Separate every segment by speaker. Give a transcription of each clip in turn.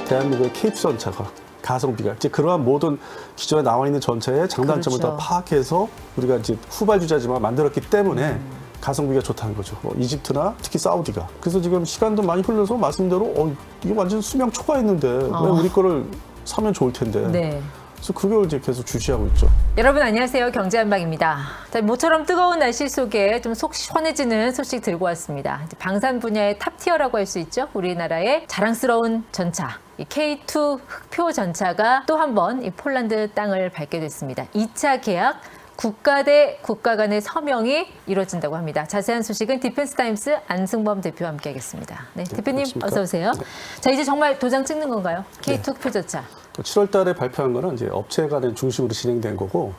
Speaker 1: 대한민국의 K2 전차가 가성비가 이제 그러한 모든 기존에 나와 있는 전차의 장단점을
Speaker 2: 그렇죠.
Speaker 1: 다 파악해서 우리가 이제 후발주자지만 만들었기 때문에 가성비가 좋다는 거죠. 이집트나 특히 사우디가. 그래서 지금 시간도 많이 흘러서 말씀대로 이게 완전 수명 초과했는데 왜 우리 거를 사면 좋을 텐데.
Speaker 2: 네.
Speaker 1: 그래서 그걸 이제 계속 주시하고 있죠.
Speaker 2: 여러분 안녕하세요. 경제한방입니다. 자, 모처럼 뜨거운 날씨 속에 좀 속 시원해지는 소식 들고 왔습니다. 이제 방산 분야의 탑티어라고 할 수 있죠. 우리나라의 자랑스러운 전차. 이 K2 흑표 전차가 또 한 번 이 폴란드 땅을 밟게 됐습니다. 2차 계약 국가 대 국가 간의 서명이 이루어진다고 합니다. 자세한 소식은 디펜스타임스 안승범 대표와 함께하겠습니다. 네, 대표님
Speaker 1: 안녕하십니까?
Speaker 2: 어서 오세요.
Speaker 1: 네.
Speaker 2: 자, 이제 정말 도장 찍는 건가요? K2 흑표 전차.
Speaker 1: 7월 달에 발표한 거는 이제 업체 간의 중심으로 진행된 거고,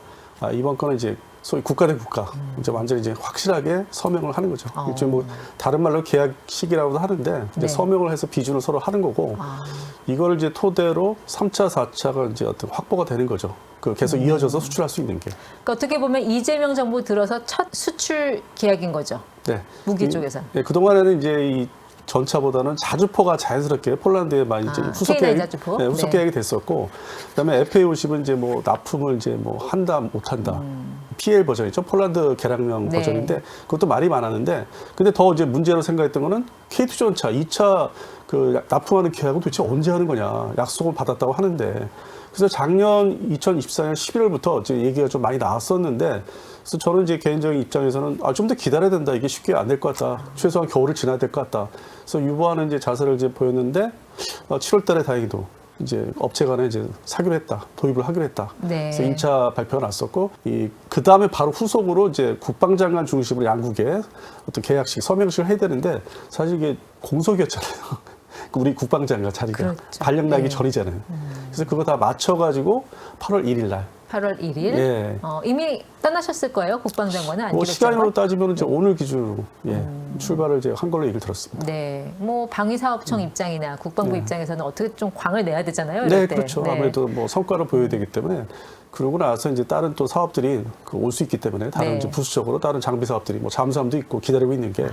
Speaker 1: 이번 거는 이제 소위 국가 대 국가, 이제 완전히 이제 확실하게 서명을 하는 거죠. 이제 뭐 다른 말로 계약식이라고도 하는데, 이제
Speaker 2: 네.
Speaker 1: 서명을 해서 비준을 서로 하는 거고, 이걸 이제 토대로 3차, 4차가 이제 어떤 확보가 되는 거죠. 그 계속 이어져서 수출할 수 있는 게.
Speaker 2: 그러니까 어떻게 보면 이재명 정부 들어서 첫 수출 계약인 거죠.
Speaker 1: 네.
Speaker 2: 무기 쪽에서.
Speaker 1: 네, 그동안에는 이제 이 전차보다는 자주포가 자연스럽게 폴란드에 많이 이제 후속
Speaker 2: K9
Speaker 1: 계약이,
Speaker 2: 자주포?
Speaker 1: 네, 후속
Speaker 2: 네.
Speaker 1: 계약이 됐었고, 그다음에 FA50은 이제 뭐 납품을 이제 뭐 한다 못한다. PL 버전이죠. 폴란드 개량형
Speaker 2: 네.
Speaker 1: 버전인데 그것도 말이 많았는데, 근데 더 이제 문제로 생각했던 거는 K2 전차 2차 그 납품하는 계약은 도대체 언제 하는 거냐. 약속을 받았다고 하는데. 그래서 작년 2024년 11월부터 이제 얘기가 좀 많이 나왔었는데, 그래서 저는 이제 개인적인 입장에서는 좀 더 기다려야 된다. 이게 쉽게 안 될 것 같다. 최소한 겨울을 지나야 될 것 같다. 그래서 유보하는 이제 자세를 이제 보였는데, 7월 달에 다행히도 이제 업체 간에 이제 사기로 했다. 도입을 하기로 했다.
Speaker 2: 네.
Speaker 1: 그래서 2차 발표가 났었고, 그 다음에 바로 후속으로 이제 국방장관 중심으로 양국에 어떤 계약식, 서명식을 해야 되는데, 사실 이게 공석이었잖아요. 우리 국방장관 자리가
Speaker 2: 그렇죠.
Speaker 1: 발령 나기
Speaker 2: 네.
Speaker 1: 전이잖아요. 그래서 그거 다 맞춰가지고 8월 1일 날.
Speaker 2: 8월 1일.
Speaker 1: 예.
Speaker 2: 이미 떠나셨을 거예요. 국방장관은
Speaker 1: 뭐
Speaker 2: 안기백
Speaker 1: 시간으로
Speaker 2: 장관?
Speaker 1: 따지면 이제 오늘 기준으로 출발을 이제 한 걸로 얘기를 들었습니다.
Speaker 2: 네. 뭐 방위사업청 입장이나 국방부 입장에서는 어떻게 좀 광을 내야 되잖아요.
Speaker 1: 네,
Speaker 2: 이럴 때.
Speaker 1: 그렇죠.
Speaker 2: 네.
Speaker 1: 아무래도 뭐 성과를 보여야 되기 때문에 그러고 나서 이제 다른 또 사업들이 올 수 있기 때문에 다른
Speaker 2: 네.
Speaker 1: 이제 부수적으로 다른 장비 사업들이 뭐 잠수함도 있고 기다리고 있는 게,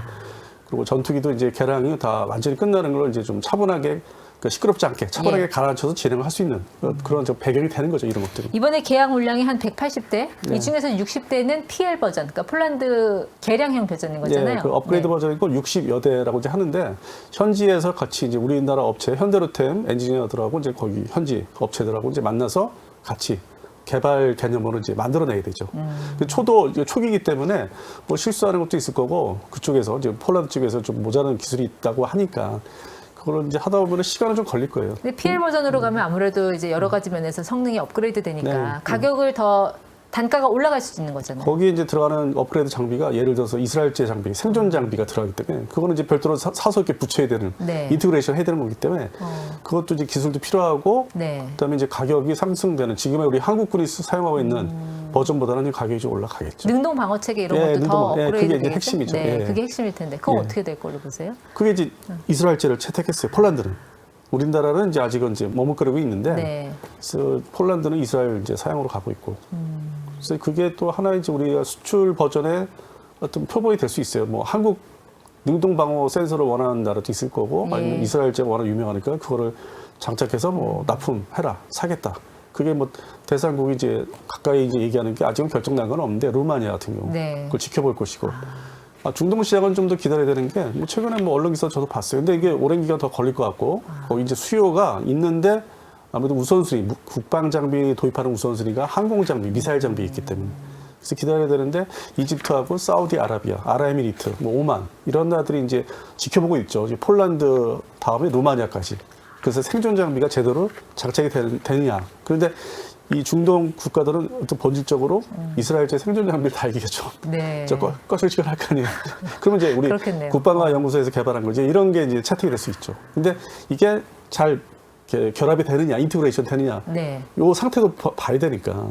Speaker 1: 그리고 전투기도 이제 개량이 다 완전히 끝나는 걸 이제 좀 차분하게, 그러니까 시끄럽지 않게 차분하게
Speaker 2: 예.
Speaker 1: 가라앉혀서 진행을 할 수 있는 그런 저 배경이 되는 거죠, 이런 것들이.
Speaker 2: 이번에 계약 물량이 한 180대.
Speaker 1: 네.
Speaker 2: 이 중에서 60대는 PL 버전, 그러니까 폴란드 개량형 버전인 거잖아요.
Speaker 1: 예, 그 업그레이드
Speaker 2: 네.
Speaker 1: 버전이고 60여 대라고 이제 하는데, 현지에서 같이 이제 우리나라 업체 현대로템 엔지니어들하고 이제 거기 현지 업체들하고 이제 만나서 같이 개발 개념으로 이제 만들어내야 되죠. 초기이기 때문에 뭐 실수하는 것도 있을 거고, 그쪽에서 이제 폴란드 쪽에서 좀 모자란 기술이 있다고 하니까 그걸 이제 하다 보면 시간은 좀 걸릴 거예요.
Speaker 2: 근데 PL 버전으로 가면 아무래도 이제 여러 가지 면에서 성능이 업그레이드 되니까
Speaker 1: 네.
Speaker 2: 가격을 더 단가가 올라갈 수 있는 거잖아요.
Speaker 1: 거기에 이제 들어가는 업그레이드 장비가 예를 들어서 이스라엘제 장비, 생존 장비가 들어가기 때문에 그거는 이제 별도로 사서 이렇게 붙여야 되는,
Speaker 2: 네.
Speaker 1: 인테그레이션 해야 되는 거기 때문에 그것도 이제 기술도 필요하고,
Speaker 2: 네.
Speaker 1: 그다음에 이제 가격이 상승되는, 지금의 우리 한국군이 사용하고 있는 버전보다는 가격이 좀 올라가겠죠.
Speaker 2: 능동 방어 체계 이런
Speaker 1: 예,
Speaker 2: 것도 더
Speaker 1: 능동, 예,
Speaker 2: 업그레이드
Speaker 1: 그게 이제
Speaker 2: 되겠죠?
Speaker 1: 핵심이죠.
Speaker 2: 네,
Speaker 1: 예.
Speaker 2: 그게 핵심일 텐데 그건
Speaker 1: 예.
Speaker 2: 어떻게 될 걸로 보세요?
Speaker 1: 그게 이제 이스라엘제를 채택했어요. 폴란드는. 우리나라는 이제 아직은 이제 머뭇거리고 있는데,
Speaker 2: 네.
Speaker 1: 그래서 폴란드는 이스라엘 이제 사용으로 가고 있고, 그래서 그게 또 하나 이제 우리가 수출 버전의 어떤 표본이 될 수 있어요. 뭐 한국 능동 방어 센서를 원하는 나라도 있을 거고, 아니면 이스라엘제가 워낙 유명하니까 그거를 장착해서 뭐 납품해라, 사겠다. 그게 뭐 대상국이 이제 가까이 이제 얘기하는 게 아직은 결정난 건 없는데, 루마니아 같은 경우
Speaker 2: 네.
Speaker 1: 그걸 지켜볼 것이고. 중동 시장은 좀 더 기다려야 되는 게, 뭐 최근에 뭐 언론 기사 저도 봤어요. 근데 이게 오랜 기간 더 걸릴 것 같고, 거기 이제 수요가 있는데 아무래도 우선순위, 국방 장비 도입하는 우선순위가 항공 장비, 미사일 장비에 있기 때문에. 그래서 기다려야 되는데, 이집트하고 사우디아라비아, 아랍에미리트, 뭐 오만 이런 나라들이 이제 지켜보고 있죠. 이제 폴란드 다음에 루마니아까지. 그래서 생존 장비가 제대로 장착이 되느냐. 그런데 이 중동 국가들은 어떤 본질적으로 이스라엘제 생존 장비를 다 이기겠죠.
Speaker 2: 네.
Speaker 1: 저 꺼실시간 할 거 아니에요. 그러면 이제 우리
Speaker 2: 그렇겠네요.
Speaker 1: 국방과 연구소에서 개발한 거, 이제 이런 게 이제 채택이 될 수 있죠. 근데 이게 잘 이렇게 결합이 되느냐, 인티그레이션 되느냐,
Speaker 2: 네.
Speaker 1: 요 상태도 봐야 되니까.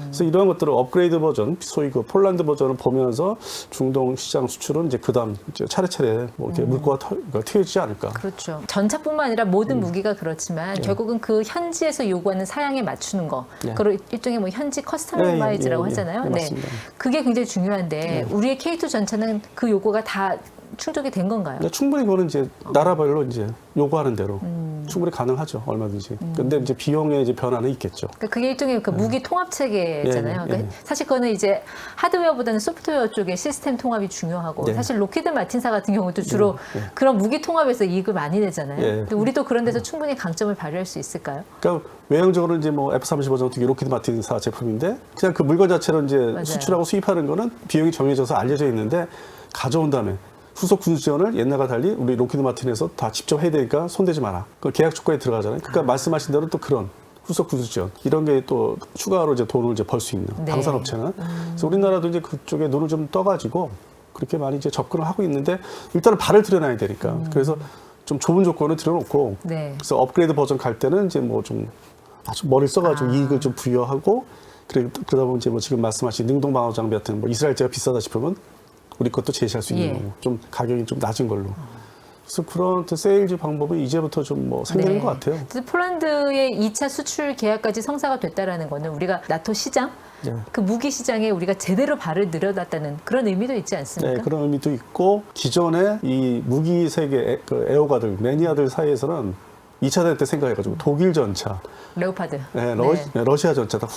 Speaker 1: 그래서 이런 것들을 업그레이드 버전, 소위 그 폴란드 버전을 보면서 중동 시장 수출은 이제 그다음 이제 차례차례 뭐 이렇게 물꼬가 트여지지 않을까.
Speaker 2: 그렇죠. 전차뿐만 아니라 모든 무기가 그렇지만 결국은 그 현지에서 요구하는 사양에 맞추는 거.
Speaker 1: 네.
Speaker 2: 그걸 일종의 뭐 현지 커스터마이즈라고 하잖아요.
Speaker 1: 네, 맞습니다.
Speaker 2: 그게 굉장히 중요한데 우리의 K2 전차는 그 요구가 다 충족이 된 건가요?
Speaker 1: 충분히 그거는 이제 나라별로 이제 요구하는 대로 충분히 가능하죠. 얼마든지. 근데 이제 비용의 이제 변화는 있겠죠.
Speaker 2: 그러니까 그게 일종의 그 무기 통합 체계잖아요.
Speaker 1: 예.
Speaker 2: 그러니까 사실 그거는 이제 하드웨어보다는 소프트웨어 쪽의 시스템 통합이 중요하고
Speaker 1: 네.
Speaker 2: 사실 로키드 마틴사 같은 경우도 주로 그런 무기 통합에서 이익을 많이 내잖아요.
Speaker 1: 예.
Speaker 2: 근데 우리도 그런 데서 충분히 강점을 발휘할 수 있을까요?
Speaker 1: 그러니까 외형적으로 이제 뭐 F-35 같은 게 로키드 마틴사 제품인데 그냥 그 물건 자체로 이제
Speaker 2: 맞아요.
Speaker 1: 수출하고 수입하는 거는 비용이 정해져서 알려져 있는데 가져온 다음에 후속 군수 지원을 옛날과 달리 우리 로키드 마틴에서 다 직접 해야 되니까 손대지 마라. 그 계약 조건에 들어가잖아요. 그러니까 말씀하신 대로 또 그런 후속 군수 지원 이런 게 또 추가로 이제 돈을 이제 벌 수 있는
Speaker 2: 네.
Speaker 1: 방산업체는 그래서 우리나라도 이제 그쪽에 눈을 좀 떠가지고 그렇게 많이 이제 접근을 하고 있는데 일단은 발을 들여놔야 되니까 그래서 좀 좁은 조건을 들여놓고
Speaker 2: 네.
Speaker 1: 그래서 업그레이드 버전 갈 때는 이제 뭐 좀 아주 머리를 써가지고 이익을 좀 부여하고 그러다 보면 이제 뭐 지금 말씀하신 능동 방어 장비 같은 뭐 이스라엘제가 비싸다 싶으면 우리 것도 제시할 수 있는
Speaker 2: 예.
Speaker 1: 거고 좀 가격이 좀 낮은 걸로. 그래서 그런 세일즈 방법이 이제부터 좀 뭐 생기는 것 같아요.
Speaker 2: 그래서 폴란드의 2차 수출 계약까지 성사가 됐다라는 거는 우리가 나토 시장,
Speaker 1: 네.
Speaker 2: 그 무기 시장에 우리가 제대로 발을 들여놨다는 그런 의미도 있지 않습니까?
Speaker 1: 네, 그런 의미도 있고 기존에 이 무기 세계 그 애호가들, 매니아들 사이에서는 2차 대전 때 생각해가지고 독일 전차,
Speaker 2: 레오파드.
Speaker 1: 네,
Speaker 2: 네.
Speaker 1: 러시아 전차 다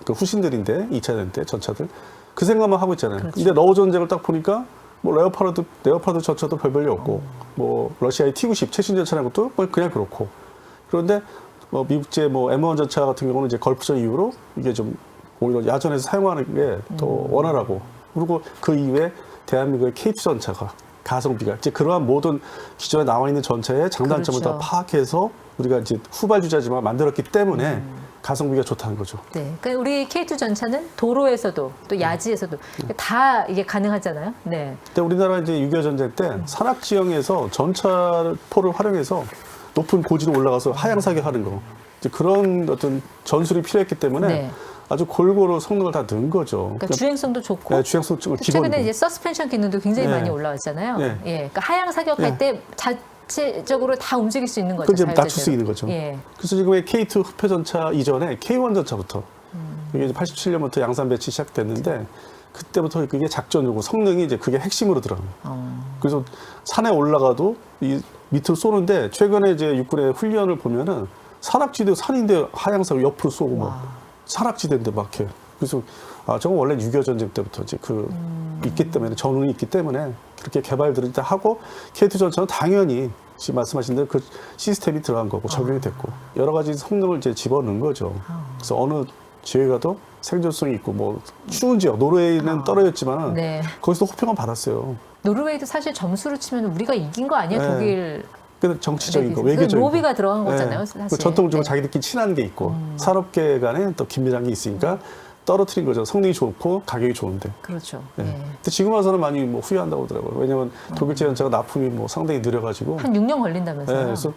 Speaker 1: 그 후신들인데 2차 대전 때 전차들 그 생각만 하고 있잖아요.
Speaker 2: 그렇죠.
Speaker 1: 근데 러우 전쟁을 딱 보니까 뭐 레오파드 전차도 별별이 없고 뭐 러시아의 T-90 최신 전차라는 것도 뭐 그냥 그렇고 그런데 뭐 미국제 뭐 M1 전차 같은 경우는 이제 걸프전 이후로 이게 좀 오히려 야전에서 사용하는 게 더 원활하고 그리고 그 이후에 대한민국의 K2 전차가 가성비가 이제 그러한 모든 기존에 나와 있는 전차의 장단점을
Speaker 2: 그렇죠.
Speaker 1: 다 파악해서 우리가 이제 후발주자지만 만들었기 때문에 가성비가 좋다는 거죠.
Speaker 2: 네. 그러니까 우리 K2 전차는 도로에서도 또 야지에서도 다 이게 가능하잖아요. 네.
Speaker 1: 근데 우리나라 이제 6.25 전쟁 때 산악 지형에서 전차포를 활용해서 높은 고지로 올라가서 하향 사격하는 거 이제 그런 어떤 전술이 필요했기 때문에
Speaker 2: 네.
Speaker 1: 아주 골고루 성능을 다 넣은 거죠.
Speaker 2: 그러니까 주행성도 좋고
Speaker 1: 네, 주행성
Speaker 2: 또
Speaker 1: 기본.
Speaker 2: 최근에 이제 서스펜션 기능도 굉장히
Speaker 1: 네.
Speaker 2: 많이 올라왔잖아요.
Speaker 1: 네.
Speaker 2: 예. 그러니까 하향 사격할
Speaker 1: 네.
Speaker 2: 때 자체적으로 다 움직일 수 있는 거죠.
Speaker 1: 그 이제 낮출 수
Speaker 2: 자율제대로.
Speaker 1: 있는 거죠.
Speaker 2: 예.
Speaker 1: 그래서 지금의 K2 흡혈 전차 이전에 K1 전차부터 이게 이제 87년부터 양산 배치 시작됐는데 그때부터 그게 작전이고 성능이 이제 그게 핵심으로 들어가요. 그래서 산에 올라가도 이 밑으로 쏘는데 최근에 이제 육군의 훈련을 보면은 산악지대 산인데 하향사고 옆으로 쏘고 막 산악지대인데 막 이렇게 그래서 아 저건 원래 6.25 전쟁 때부터 이제 그 있기 때문에 전운이 있기 때문에 그렇게 개발들을 다 하고 K2 전차는 당연히 지금 말씀하신 대로 그 시스템이 들어간 거고 적용이 됐고 여러 가지 성능을 이제 집어넣은 거죠. 그래서 어느 지역에 가도 생존성이 있고 뭐 추운 지역 노르웨이는 떨어졌지만
Speaker 2: 네.
Speaker 1: 거기서 호평을 받았어요.
Speaker 2: 노르웨이도 사실 점수로 치면 우리가 이긴 거 아니에요?
Speaker 1: 네.
Speaker 2: 독일
Speaker 1: 그 정치적인 거,
Speaker 2: 그
Speaker 1: 외교적인
Speaker 2: 로비가 들어간
Speaker 1: 거.
Speaker 2: 거잖아요.
Speaker 1: 네.
Speaker 2: 사실.
Speaker 1: 그 전통적으로
Speaker 2: 네.
Speaker 1: 자기들끼리 친한 게 있고 산업계 간에 또 긴밀한 게 있으니까 떨어뜨린 거죠. 성능이 좋고 가격이 좋은데.
Speaker 2: 그렇죠.
Speaker 1: 네.
Speaker 2: 예.
Speaker 1: 근데 지금 와서는 많이 뭐 후회한다고 하더라고요. 왜냐면 독일제 전차가 납품이 뭐 상당히 느려가지고.
Speaker 2: 한 6년 걸린다면서요.
Speaker 1: 네, 그래서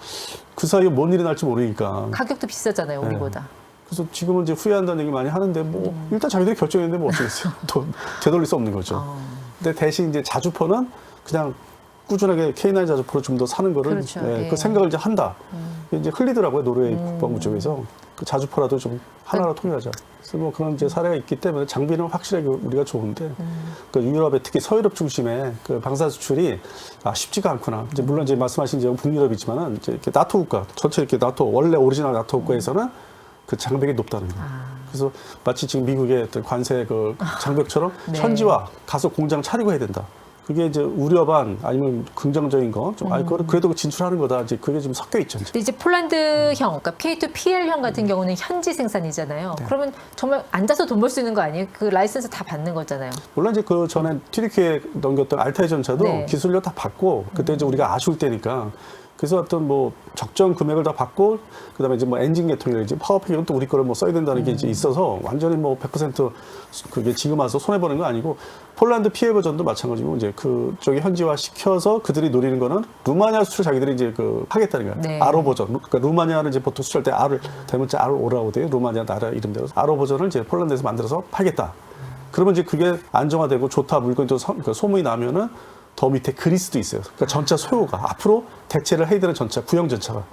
Speaker 1: 그 사이에 뭔 일이 날지 모르니까.
Speaker 2: 가격도 비싸잖아요,
Speaker 1: 네.
Speaker 2: 우리보다.
Speaker 1: 그래서 지금은 이제 후회한다는 얘기 많이 하는데 뭐 일단 자기들이 결정했는데 뭐 어쩌겠어요. 또 되돌릴 수 없는 거죠. 근데 대신 이제 자주포는 그냥 꾸준하게 K9 자주포를 좀 더 사는 거를
Speaker 2: 그렇죠.
Speaker 1: 예,
Speaker 2: 예.
Speaker 1: 그 생각을 이제 한다. 이제 흘리더라고요 노르웨이 국방부 쪽에서 그 자주포라도 좀 하나로 통일하자. 그래서 뭐 그런 이제 사례가 있기 때문에 장비는 확실하게 우리가 좋은데 그 유럽의 특히 서유럽 중심의 그 방산 수출이 쉽지가 않구나. 이제 물론 이제 말씀하신 지역은 북유럽이지만은 이제 이렇게 나토 국가 전체 이렇게 나토 원래 오리지널 나토 국가에서는 그 장벽이 높다는 거예요. 그래서 마치 지금 미국의 어떤 관세 그 장벽처럼
Speaker 2: 네.
Speaker 1: 현지화 가서 공장 차리고 해야 된다. 그게 이제 우려 반 아니면 긍정적인 거 좀 그거를 그래도 진출하는 거다. 이제 그게 지금 섞여 있죠. 이제.
Speaker 2: 근데 이제 폴란드형, 그러니까 K2PL형 같은 경우는 현지 생산이잖아요.
Speaker 1: 네.
Speaker 2: 그러면 정말 앉아서 돈 벌 수 있는 거 아니에요? 그 라이선스 다 받는 거잖아요.
Speaker 1: 물론 이제 그 전에 튀르키에 넘겼던 알타이 전차도
Speaker 2: 네.
Speaker 1: 기술료 다 받고 그때 이제 우리가 아쉬울 때니까 그래서 어떤 뭐 적정 금액을 다 받고 그다음에 이제 뭐 엔진 계통이나 이제 파워팩은 또 우리 거를 뭐 써야 된다는 게 이제 있어서 완전히 뭐 100% 그게 지금 와서 손해 보는 거 아니고 폴란드 피해 버전도 마찬가지고 이제 그쪽이 현지화 시켜서 그들이 노리는 거는 루마니아 수출 자기들이 이제 그 하겠다는 거야.
Speaker 2: 네.
Speaker 1: 아로 버전. 그러니까 루마니아는 이제 보통 수출할 때 R을 대문자 R을 오라고 돼요. 루마니아 나라 이름대로 아로 버전을 이제 폴란드에서 만들어서 팔겠다. 그러면 이제 그게 안정화되고 좋다 물건이 또 그러니까 소문이 나면은 더 밑에 그리스도 있어요. 그러니까 전차 소요가 앞으로 대체를 해야 되는 전차, 구형 전차가.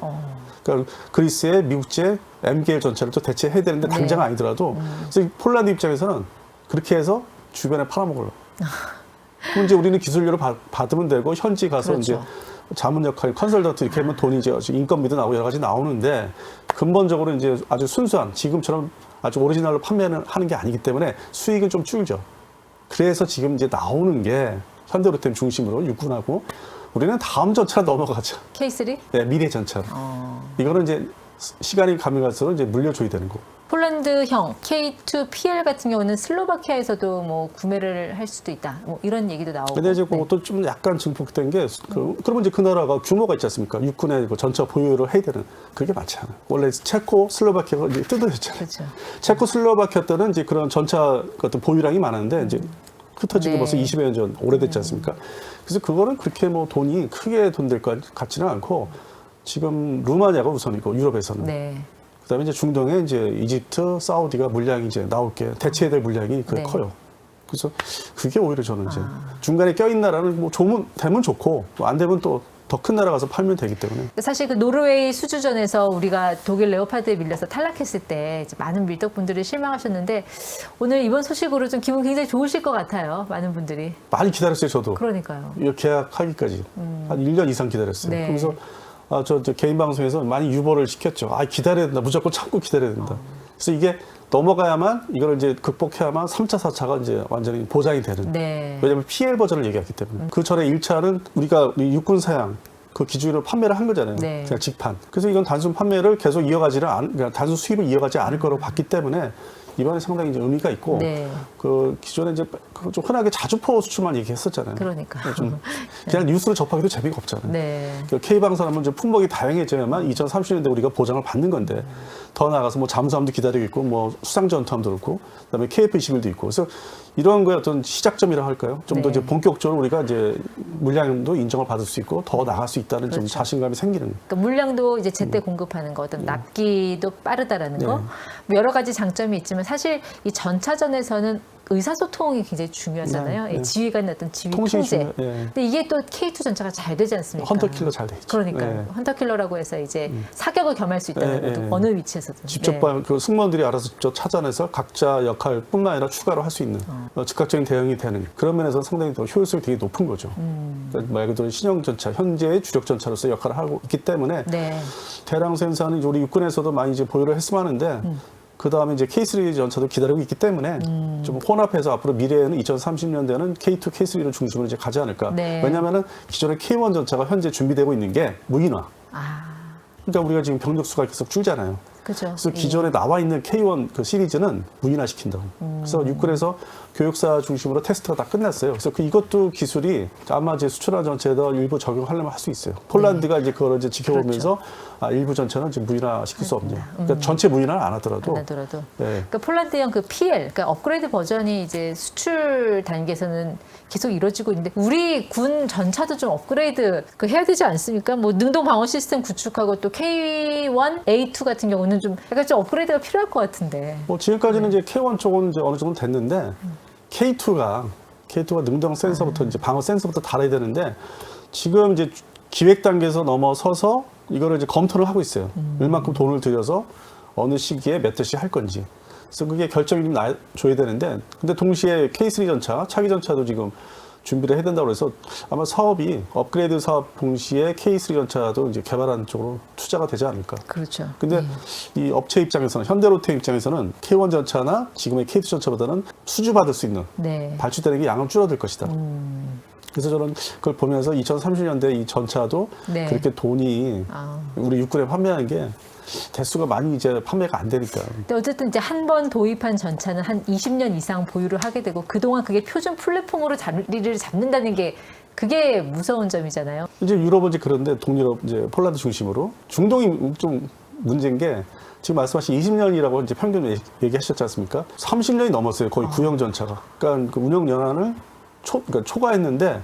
Speaker 1: 그러니까 그리스의 미국제 MGL 전차를 또 대체해야 되는데
Speaker 2: 네.
Speaker 1: 당장 아니더라도 그래서 폴란드 입장에서는 그렇게 해서 주변에 팔아먹으려고. 그럼 이제 우리는 기술료를 받으면 되고 현지 가서
Speaker 2: 그렇죠.
Speaker 1: 이제 자문 역할, 컨설턴트 이렇게 하면 돈이 이제 인건비도 나오고 여러 가지 나오는데 근본적으로 이제 아주 순수한 지금처럼 아주 오리지널로 판매를 하는 게 아니기 때문에 수익은 좀 줄죠. 그래서 지금 이제 나오는 게 현대로템 중심으로 육군하고 우리는 다음 전차로 넘어가죠.
Speaker 2: K3?
Speaker 1: 네, 미래 전차로. 이거는 이제 시간이 가면 갈수록 이제 물려줘야 되는 거.
Speaker 2: 폴란드형 K2PL 같은 경우는 슬로바키아에서도 뭐 구매를 할 수도 있다. 뭐 이런 얘기도 나오고.
Speaker 1: 근데 이제
Speaker 2: 네.
Speaker 1: 그것도 좀 약간 증폭된 게, 그러면 이제 그 나라가 규모가 있지 않습니까? 육군의 그 전차 보유를 해야 되는, 그게 많지 않아요. 원래 체코, 슬로바키아가 이제 뜯어졌잖아요.
Speaker 2: 그렇죠.
Speaker 1: 체코, 슬로바키아 때는 이제 그런 전차 같은 보유량이 많았는데, 이제 흩어지고
Speaker 2: 네.
Speaker 1: 벌써 20여 년 전, 오래됐지 않습니까? 그래서 그거는 그렇게 뭐 돈이 크게 돈 될 것 같지는 않고, 지금 루마니아가 우선이고, 유럽에서는.
Speaker 2: 네.
Speaker 1: 그다음에 이제 중동에 이제 이집트, 사우디가 물량이 이제 나올 게 대체해야 될 물량이
Speaker 2: 네.
Speaker 1: 커요. 그래서 그게 오히려 저는 이제 중간에 껴있는 나라는 뭐 되면 좋고 뭐 안 되면 또 더 큰 나라 가서 팔면 되기 때문에.
Speaker 2: 사실 그 노르웨이 수주전에서 우리가 독일 레오파드에 밀려서 탈락했을 때 이제 많은 밀떡분들이 실망하셨는데 오늘 이번 소식으로 좀 기분 굉장히 좋으실 것 같아요. 많은 분들이.
Speaker 1: 많이 기다렸어요, 저도.
Speaker 2: 그러니까요.
Speaker 1: 이거 계약하기까지 한 1년 이상 기다렸어요.
Speaker 2: 네.
Speaker 1: 그래서 저 개인 방송에서 많이 유보를 시켰죠. 기다려야 된다. 무조건 참고 기다려야 된다. 그래서 이게 넘어가야만 이걸 이제 극복해야만 3차, 4차가 이제 완전히 보장이 되는.
Speaker 2: 네.
Speaker 1: 왜냐하면 PL 버전을 얘기했기 때문에. 그 전에 1차는 우리가 육군 사양 그 기준으로 판매를 한 거잖아요.
Speaker 2: 네.
Speaker 1: 그냥 직판. 그래서 이건 단순 판매를 계속 그냥 단순 수입을 이어가지 않을 거라고 봤기 때문에 이번에 상당히 이제 의미가 있고
Speaker 2: 네.
Speaker 1: 그 기존에 이제 좀 흔하게 자주포 수출만 얘기했었잖아요.
Speaker 2: 그러니까.
Speaker 1: 좀 그냥 뉴스를 접하기도 재미가 없잖아요.
Speaker 2: 네.
Speaker 1: K방산하면 이제 품목이 다양해져야만 2030년대 우리가 보장을 받는 건데 더 나아가서 뭐 잠수함도 기다리고 있고 뭐 수상전투함도 그렇고 그다음에 KF-21도 있고 그래서 이런 거에 어떤 시작점이라 할까요? 좀 더
Speaker 2: 네.
Speaker 1: 이제 본격적으로 우리가 이제 물량도 인정을 받을 수 있고 더 나갈 수 있다는 좀
Speaker 2: 그렇죠.
Speaker 1: 자신감이 생기는 거예요.
Speaker 2: 그러니까 물량도 이제 제때 공급하는 거, 어떤 납기도 빠르다라는 거, 뭐 여러 가지 장점이 있지만 사실 이 전차전에서는 의사소통이 굉장히 중요하잖아요.
Speaker 1: 네, 네.
Speaker 2: 지휘 간의 어떤 지휘
Speaker 1: 통신
Speaker 2: 통제.
Speaker 1: 중요- 예.
Speaker 2: 근데 이게 또 K2 전차가 잘 되지 않습니까?
Speaker 1: 헌터킬러 잘 돼 있죠.
Speaker 2: 그러니까요.
Speaker 1: 예.
Speaker 2: 헌터킬러라고 해서 이제 사격을 겸할 수 있다는
Speaker 1: 예,
Speaker 2: 것도
Speaker 1: 예.
Speaker 2: 어느 위치에서든.
Speaker 1: 직접
Speaker 2: 네.
Speaker 1: 그 승무원들이 알아서 직접 찾아내서 각자 역할뿐만 아니라 추가로 할 수 있는 즉각적인 대응이 되는 그런 면에서 상당히 더 효율성이 되게 높은 거죠. 그러니까 말 그대로 신형 전차, 현재의 주력 전차로서 역할을 하고 있기 때문에
Speaker 2: 네.
Speaker 1: 대량 생산은 이제 우리 육군에서도 많이 이제 보유를 했으면 하는데 그 다음에 이제 K3 전차도 기다리고 있기 때문에 좀 혼합해서 앞으로 미래에는 2030년대는 K2, K3를 중심으로 이제 가지 않을까.
Speaker 2: 네.
Speaker 1: 왜냐하면은 기존의 K1 전차가 현재 준비되고 있는 게 무인화.
Speaker 2: 아,
Speaker 1: 그러니까 우리가 지금 병력 수가 계속 줄잖아요.
Speaker 2: 그죠.
Speaker 1: 그래서 기존에 나와 있는 K1 그 시리즈는 무인화 시킨다고. 그래서 육군에서 교육사 중심으로 테스트가 다 끝났어요. 그래서 이것도 기술이 아마 이제 수출화 전체에다 일부 적용하려면 할 수 있어요. 폴란드가 이제 그걸 이제 지켜보면서 일부 전차는 이제 무인화 시킬 수 없냐. 그러니까 전체 무인화를 안 하더라도.
Speaker 2: 안 하더라도.
Speaker 1: 네.
Speaker 2: 그러니까 폴란드형 그 PL, 그러니까 업그레이드 버전이 이제 수출 단계에서는 계속 이루어지고 있는데 우리 군 전차도 좀 업그레이드 해야 되지 않습니까? 뭐 능동 방어 시스템 구축하고 또 K1, A2 같은 경우는 좀 약간 좀 업그레이드가 필요할 것 같은데.
Speaker 1: 뭐 지금까지는 이제 K1 쪽은 이제 어느 정도 됐는데 K2가 능동 센서부터 이제 방어 센서부터 달아야 되는데 지금 이제 기획 단계에서 넘어서서 이거를 이제 검토를 하고 있어요. 얼마큼 돈을 들여서 어느 시기에 몇 대씩 할 건지. 그래서 그게 결정이 좀 줘야 되는데 근데 동시에 K3 전차, 차기 전차도 지금 준비를 해야 된다고 해서 아마 사업이 업그레이드 사업 동시에 K3 전차도 이제 개발하는 쪽으로 투자가 되지 않을까.
Speaker 2: 그렇죠.
Speaker 1: 근데 이 업체 입장에서는 현대로템 입장에서는 K1 전차나 지금의 K2 전차보다는 수주받을 수 있는
Speaker 2: 네.
Speaker 1: 발주되는 게 양은 줄어들 것이다. 그래서 저는 그걸 보면서 2030년대 이 전차도
Speaker 2: 네.
Speaker 1: 그렇게 돈이 우리 육군에 판매하는 게 대수가 많이 이제 판매가 안 되니까.
Speaker 2: 근데 어쨌든 이제 한 번 도입한 전차는 한 20년 이상 보유를 하게 되고 그동안 그게 표준 플랫폼으로 자리를 잡는다는 게 그게 무서운 점이잖아요.
Speaker 1: 이제 유럽은 이제 그런데 동유럽 이제 폴란드 중심으로 중동이 좀 문제인 게 지금 말씀하신 20년이라고 이제 평균 얘기하셨지 않습니까? 30년이 넘었어요. 거의 구형 전차가. 그러니까 그 운영 연한을 그러니까 초과했는데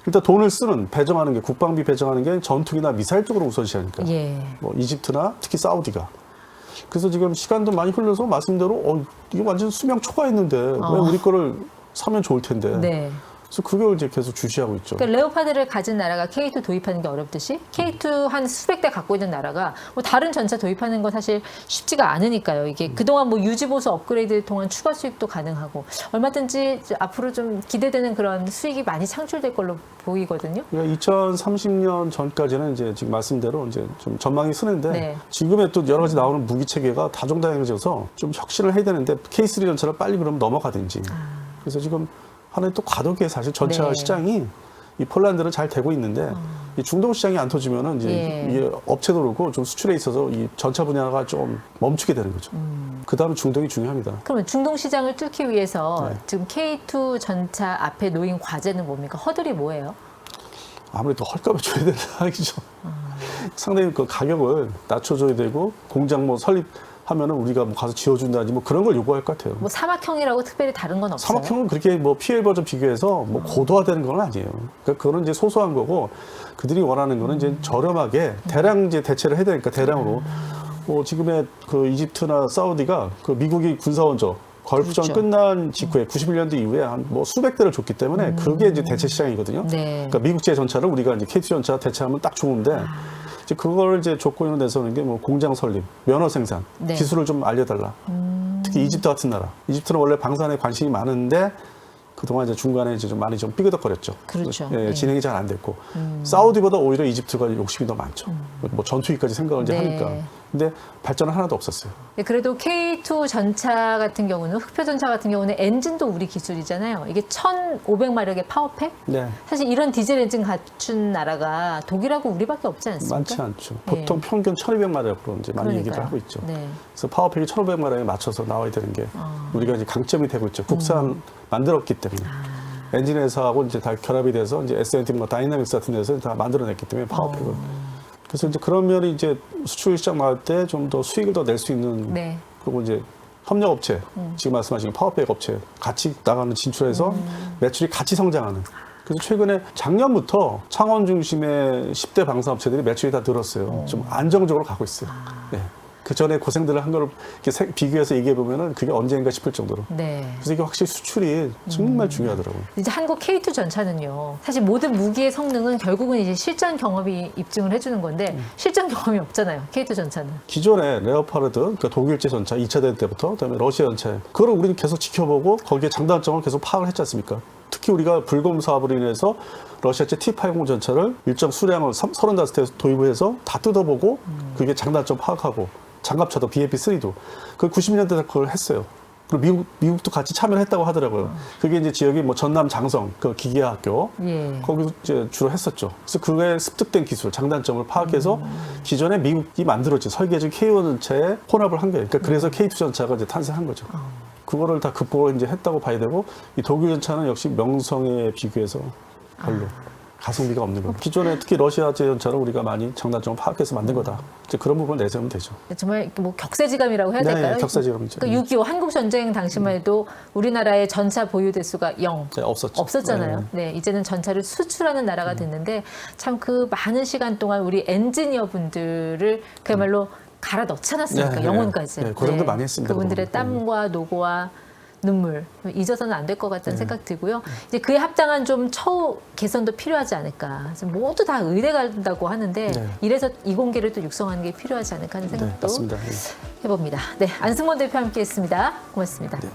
Speaker 1: 일단 돈을 쓰는 배정하는 게 국방비 배정하는 게 전투기나 미사일 쪽으로 우선시하니까.
Speaker 2: 예.
Speaker 1: 뭐 이집트나 특히 사우디가. 그래서 지금 시간도 많이 흘러서 말씀대로 이게 완전 수명 초과했는데 왜 우리 거를 사면 좋을 텐데.
Speaker 2: 네.
Speaker 1: 그래서 그걸 이제 계속 주시하고 있죠.
Speaker 2: 그러니까 레오파드를 가진 나라가 K2 도입하는 게 어렵듯이 K2 한 수백 대 갖고 있는 나라가 뭐 다른 전차 도입하는 건 사실 쉽지가 않으니까요. 이게 그동안 뭐 유지보수 업그레이드 동안 추가 수익도 가능하고 얼마든지 앞으로 좀 기대되는 그런 수익이 많이 창출될 걸로 보이거든요.
Speaker 1: 그러니까 2030년 전까지는 이제 지금 말씀대로 이제 좀 전망이 쓰는데
Speaker 2: 네.
Speaker 1: 지금의 또 여러 가지 나오는 무기 체계가 다종다양해져서 좀 혁신을 해야 되는데 K3 전차를 빨리 그럼 넘어가든지. 그래서 지금 하나의 또 과도기에 사실 전차
Speaker 2: 네.
Speaker 1: 시장이 이 폴란드는 잘 되고 있는데 이 중동 시장이 안 터지면은 이제
Speaker 2: 예.
Speaker 1: 이게 업체도 그렇고 좀 수출에 있어서 이 전차 분야가 좀 멈추게 되는 거죠. 그다음 중동이 중요합니다.
Speaker 2: 그러면 중동 시장을 뚫기 위해서
Speaker 1: 네.
Speaker 2: 지금 K2 전차 앞에 놓인 과제는 뭡니까? 허들이 뭐예요?
Speaker 1: 아무래도 헐값을 줘야 되는 상황이죠. 상당히 그 가격을 낮춰줘야 되고 공장 뭐 설립하면은 우리가 뭐 가서 지어준다든지 뭐 그런 걸 요구할 것 같아요.
Speaker 2: 뭐 사막형이라고 특별히 다른 건 없어요?
Speaker 1: 사막형은 그렇게 뭐 PL 버전 비교해서 뭐 고도화되는 건 아니에요. 그러니까 그거는 이제 소소한 거고 그들이 원하는 거는 이제 저렴하게 대량 이제 대체를 해야 되니까 대량으로. 뭐 지금의 그 이집트나 사우디가 그 미국이 군사원조 걸프전
Speaker 2: 그렇죠.
Speaker 1: 끝난 직후에 91년도 이후에 한 뭐 수백 대를 줬기 때문에 그게 이제 대체 시장이거든요.
Speaker 2: 네.
Speaker 1: 그러니까 미국제 전차를 우리가 이제 K2 전차 대체하면 딱 좋은데 이제 그걸 이제 조건으로 내세우는 게 뭐 공장 설립, 면허 생산,
Speaker 2: 네.
Speaker 1: 기술을 좀 알려달라. 특히 이집트 같은 나라. 이집트는 원래 방산에 관심이 많은데 그동안 이제 중간에 이제 좀 많이 좀 삐그덕거렸죠.
Speaker 2: 그렇죠.
Speaker 1: 예,
Speaker 2: 네.
Speaker 1: 진행이 잘 안 됐고 사우디보다 오히려 이집트가 욕심이 더 많죠. 뭐 전투기까지 생각을 이제
Speaker 2: 네.
Speaker 1: 하니까. 근데 발전은 하나도 없었어요.
Speaker 2: 네, 그래도 K2 전차 같은 경우는 흑표 전차 같은 경우는 엔진도 우리 기술이잖아요. 이게 1,500마력의 파워팩?
Speaker 1: 네.
Speaker 2: 사실 이런 디젤 엔진 갖춘 나라가 독일하고 우리밖에 없지 않습니까?
Speaker 1: 많지 않죠.
Speaker 2: 네.
Speaker 1: 보통 평균 1,200마력으로 이제 많이 얘기를
Speaker 2: 그러니까요.
Speaker 1: 하고 있죠.
Speaker 2: 네.
Speaker 1: 그래서 파워팩이 1,500마력에 맞춰서 나와야 되는 게 우리가 이제 강점이 되고 있죠. 국산 만들었기 때문에. 엔진 회사하고 이제 다 결합이 돼서 이제 S&T 뭐 다이나믹스 같은 데서 다 만들어냈기 때문에 파워팩을. 그래서 이제 그런 면이 이제 수출 시장 나올 때 좀 더 수익을 더 낼 수 있는
Speaker 2: 네.
Speaker 1: 그리고 이제 협력 업체 지금 말씀하신 파워팩 업체 같이 나가는 진출해서 매출이 같이 성장하는. 그래서 최근에 작년부터 창원 중심의 10대 방산 업체들이 매출이 다 늘었어요. 좀 안정적으로 가고 있어요. 네. 그 전에 고생들을 한 거를 이렇게 비교해서 얘기해 보면은 그게 언제인가 싶을 정도로.
Speaker 2: 네.
Speaker 1: 그래서 이게 확실히 수출이 정말 중요하더라고요.
Speaker 2: 이제 한국 K2 전차는요. 사실 모든 무기의 성능은 결국은 이제 실전 경험이 입증을 해주는 건데 실전 경험이 없잖아요. K2 전차는.
Speaker 1: 기존의 레오파르드, 그러니까 독일제 전차 2차 대전 때부터 그다음에 러시아 전차, 그걸 우리는 계속 지켜보고 거기에 장단점을 계속 파악을 했지 않습니까? 특히 우리가 불금 사업으로 인해서 러시아제 T-80 전차를 일정 수량을 35대 도입을 해서 다 뜯어보고 그게 장단점 파악하고 장갑차도 BMP-3도 그 90년대에 그걸 했어요. 그리고 미국도 같이 참여를 했다고 하더라고요. 그게 이제 지역이 뭐 전남 장성 그 기계학교
Speaker 2: 예.
Speaker 1: 거기서 이제 주로 했었죠. 그래서 그게 습득된 기술, 장단점을 파악해서 기존에 미국이 만들었지 설계해준 K1 전차에 혼합을 한 거예요. 그러니까 그래서 K2 전차가 이제 탄생한 거죠. 그거를 다 극복을 이제 했다고 봐야 되고 이 독일 전차는 역시 명성에 비교해서 별로 가성비가 없는 거예요. 기존에 특히 러시아제 전차를 우리가 많이 장단점을 파악해서 만든 거다. 이제 그런 부분을 내세우면 되죠.
Speaker 2: 정말 뭐 격세지감이라고 해야
Speaker 1: 네,
Speaker 2: 될까요?
Speaker 1: 격세지감이죠.
Speaker 2: 그러니까 6.25 한국 전쟁 당시만 해도 우리나라의 전차 보유 대수가 0.
Speaker 1: 네, 없었죠.
Speaker 2: 없었잖아요. 네, 이제는 전차를 수출하는 나라가 됐는데 참 그 많은 시간 동안 우리 엔지니어 분들을 그야말로 갈아 넣지 않았습니까?
Speaker 1: 네, 네.
Speaker 2: 영혼까지.
Speaker 1: 네, 고생도 많이 했습니다,
Speaker 2: 그분들의
Speaker 1: 그동안.
Speaker 2: 땀과 노고와 눈물 잊어서는 안 될 것 같다는 생각 들고요. 이제 그에 합당한 좀 처우 개선도 필요하지 않을까. 그래서 모두 다 의대 간다고 하는데
Speaker 1: 네.
Speaker 2: 이래서 이공계를 또 육성하는 게 필요하지 않을까 하는
Speaker 1: 네,
Speaker 2: 생각도
Speaker 1: 맞습니다.
Speaker 2: 해봅니다. 네, 안승원 대표 함께했습니다. 고맙습니다.
Speaker 1: 네.